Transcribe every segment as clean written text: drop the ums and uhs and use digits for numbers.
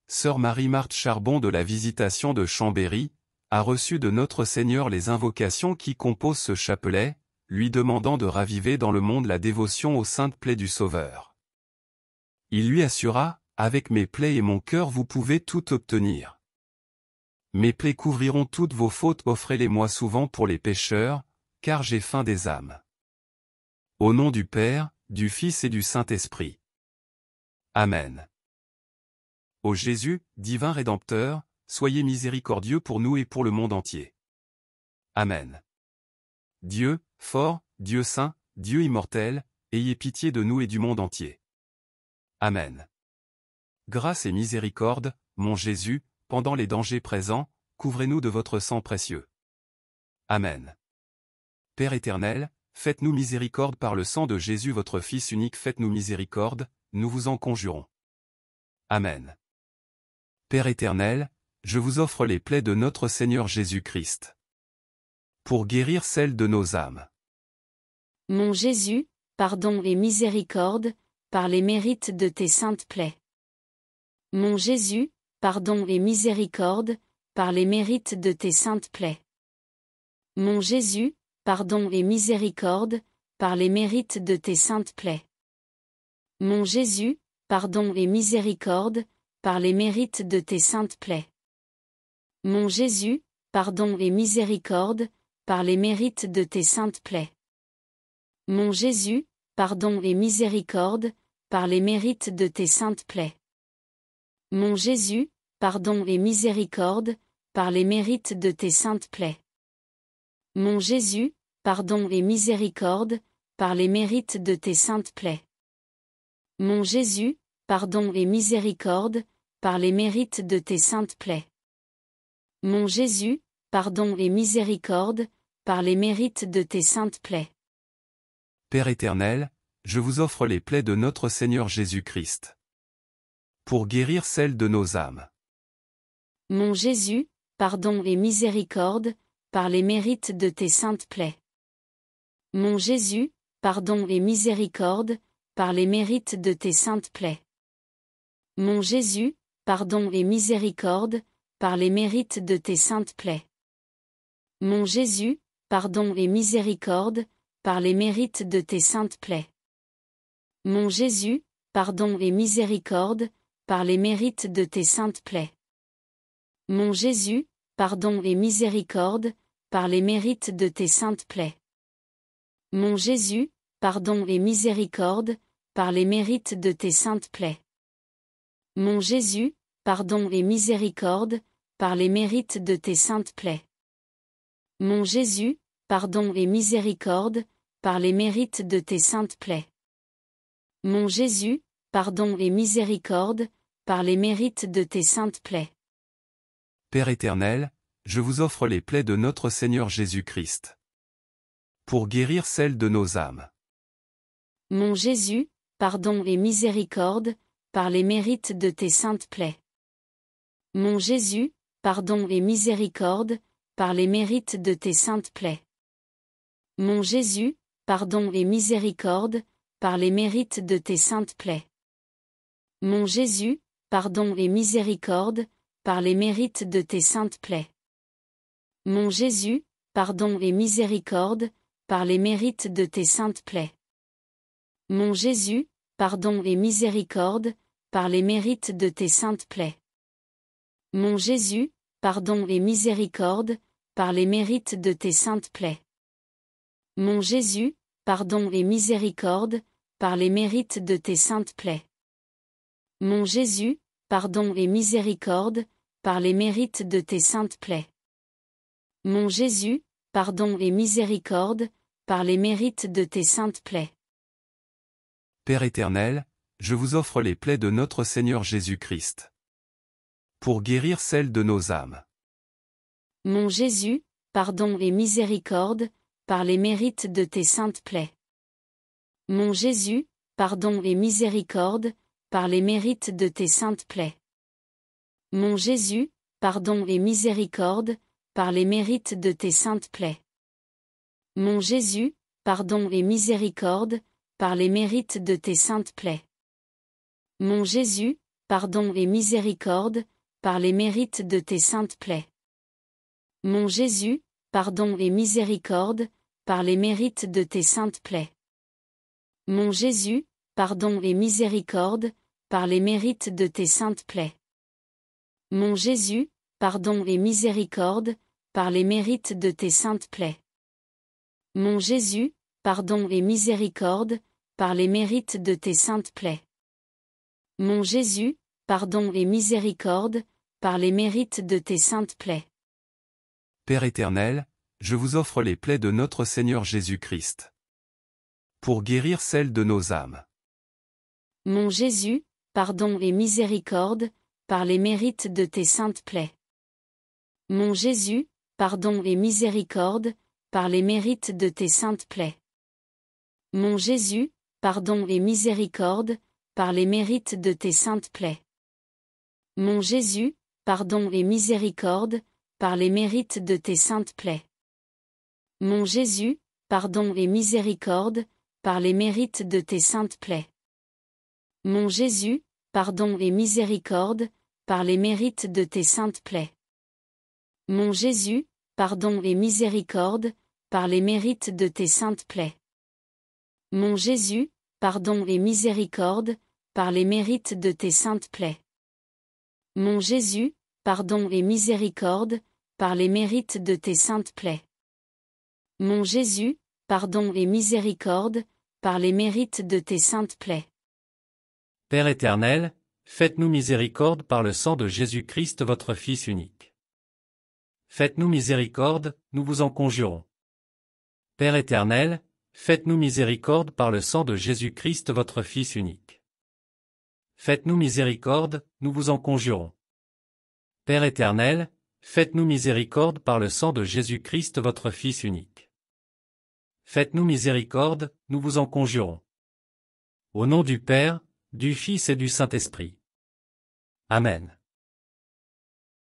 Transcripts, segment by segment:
sœur Marie-Marthe Charbon de la Visitation de Chambéry, a reçu de notre Seigneur les invocations qui composent ce chapelet, lui demandant de raviver dans le monde la dévotion aux saintes plaies du Sauveur. Il lui assura, « Avec mes plaies et mon cœur vous pouvez tout obtenir. Mes plaies couvriront toutes vos fautes, offrez-les-moi souvent pour les pécheurs, car j'ai faim des âmes. » Au nom du Père, du Fils et du Saint-Esprit. Amen. Ô Jésus, divin Rédempteur, soyez miséricordieux pour nous et pour le monde entier. Amen. Dieu, fort, Dieu saint, Dieu immortel, ayez pitié de nous et du monde entier. Amen. Grâce et miséricorde, mon Jésus, pendant les dangers présents, couvrez-nous de votre sang précieux. Amen. Père éternel, faites-nous miséricorde par le sang de Jésus votre Fils unique, faites-nous miséricorde, nous vous en conjurons. Amen. Père éternel, je vous offre les plaies de notre Seigneur Jésus-Christ, pour guérir celles de nos âmes. Mon Jésus, pardon et miséricorde, par les mérites de tes saintes plaies. Mon Jésus, pardon et miséricorde, par les mérites de tes saintes plaies. Mon Jésus, pardon et miséricorde, par les mérites de tes saintes plaies. Mon Jésus, pardon et miséricorde, par les mérites de tes saintes plaies. Mon Jésus, pardon et miséricorde, par les mérites de tes saintes plaies. Mon Jésus, pardon et miséricorde, par les mérites de tes saintes plaies. Mon Jésus, pardon et miséricorde, par les mérites de tes saintes plaies. Mon Jésus, pardon et miséricorde, par les mérites de tes saintes plaies. Mon Jésus, pardon et miséricorde, par les mérites de tes saintes plaies. Mon Jésus, pardon et miséricorde, par les mérites de tes saintes plaies. Père éternel, je vous offre les plaies de notre Seigneur Jésus-Christ, pour guérir celles de nos âmes. Mon Jésus, pardon et miséricorde, par les mérites de tes saintes plaies. Mon Jésus, pardon et miséricorde, par les mérites de tes saintes plaies. Mon Jésus, pardon et miséricorde, par les mérites de tes saintes plaies. Mon Jésus, pardon et miséricorde, par les mérites de tes saintes plaies. Mon Jésus, pardon et miséricorde, par les mérites de tes saintes plaies. Mon Jésus, pardon et miséricorde, par les mérites de tes saintes plaies. Mon Jésus, pardon et miséricorde, par les mérites de tes saintes plaies. Mon Jésus, pardon et miséricorde, par les mérites de tes saintes plaies. Mon Jésus, pardon et miséricorde, par les mérites de tes saintes plaies. Mon Jésus, pardon et miséricorde, par les mérites de tes saintes plaies. Père éternel, je vous offre les plaies de notre Seigneur Jésus-Christ, pour guérir celles de nos âmes. Mon Jésus, pardon et miséricorde, par les mérites de tes saintes plaies. Mon Jésus, pardon et miséricorde, par les mérites de tes saintes plaies. Mon Jésus, pardon et miséricorde, par les mérites de tes saintes plaies. Mon Jésus, pardon et miséricorde, par les mérites de tes saintes plaies. Mon Jésus, pardon et miséricorde, par les mérites de tes saintes plaies. Mon Jésus, pardon et miséricorde, par les mérites de tes saintes plaies. Mon Jésus, pardon et miséricorde, par les mérites de tes saintes plaies. Mon Jésus, pardon et miséricorde, par les mérites de tes saintes plaies. Mon Jésus, pardon et miséricorde, par les mérites de tes saintes plaies. Mon Jésus, pardon et miséricorde, par les mérites de tes saintes plaies. Père éternel, je vous offre les plaies de notre Seigneur Jésus-Christ, pour guérir celles de nos âmes. Mon Jésus, pardon et miséricorde, par les mérites de tes saintes plaies. Mon Jésus, pardon et miséricorde, par les mérites de tes saintes plaies. Mon Jésus, pardon et miséricorde, par les mérites de tes saintes plaies. Mon Jésus, pardon et miséricorde, par les mérites de tes saintes plaies. Mon Jésus, pardon et miséricorde, par les mérites de tes saintes plaies. Mon Jésus, pardon et miséricorde, par les mérites de tes saintes plaies. Mon Jésus, pardon et miséricorde, par les mérites de tes saintes plaies. Mon Jésus, pardon et miséricorde, par les mérites de tes saintes plaies. Mon Jésus, pardon et miséricorde, par les mérites de tes saintes plaies. Mon Jésus, pardon et miséricorde, par les mérites de tes saintes plaies. Père éternel, je vous offre les plaies de notre Seigneur Jésus-Christ, pour guérir celles de nos âmes. Mon Jésus, pardon et miséricorde, par les mérites de tes saintes plaies. Mon Jésus, pardon et miséricorde, par les mérites de tes saintes plaies. Mon Jésus, pardon et miséricorde, par les mérites de tes saintes plaies. Mon Jésus, pardon et miséricorde, par les mérites de tes saintes plaies. Mon Jésus, pardon et miséricorde, par les mérites de tes saintes plaies. Mon Jésus, pardon et miséricorde, par les mérites de tes saintes plaies. Mon Jésus, pardon et miséricorde, par les mérites de tes saintes plaies. Mon Jésus, pardon et miséricorde, par les mérites de tes saintes plaies. Mon Jésus, pardon et miséricorde, par les mérites de tes saintes plaies. Mon Jésus, pardon et miséricorde, par les mérites de tes saintes plaies. Père éternel, faites-nous miséricorde par le sang de Jésus-Christ votre Fils unique. Faites-nous miséricorde, nous vous en conjurons. Père éternel, faites-nous miséricorde par le sang de Jésus-Christ votre Fils unique. Faites-nous miséricorde, nous vous en conjurons. Père éternel, faites-nous miséricorde par le sang de Jésus-Christ votre Fils unique. Faites-nous miséricorde, nous vous en conjurons. Au nom du Père, du Fils et du Saint-Esprit. Amen.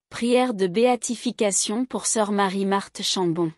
Prière de béatification pour sœur Marie-Marthe Chambon.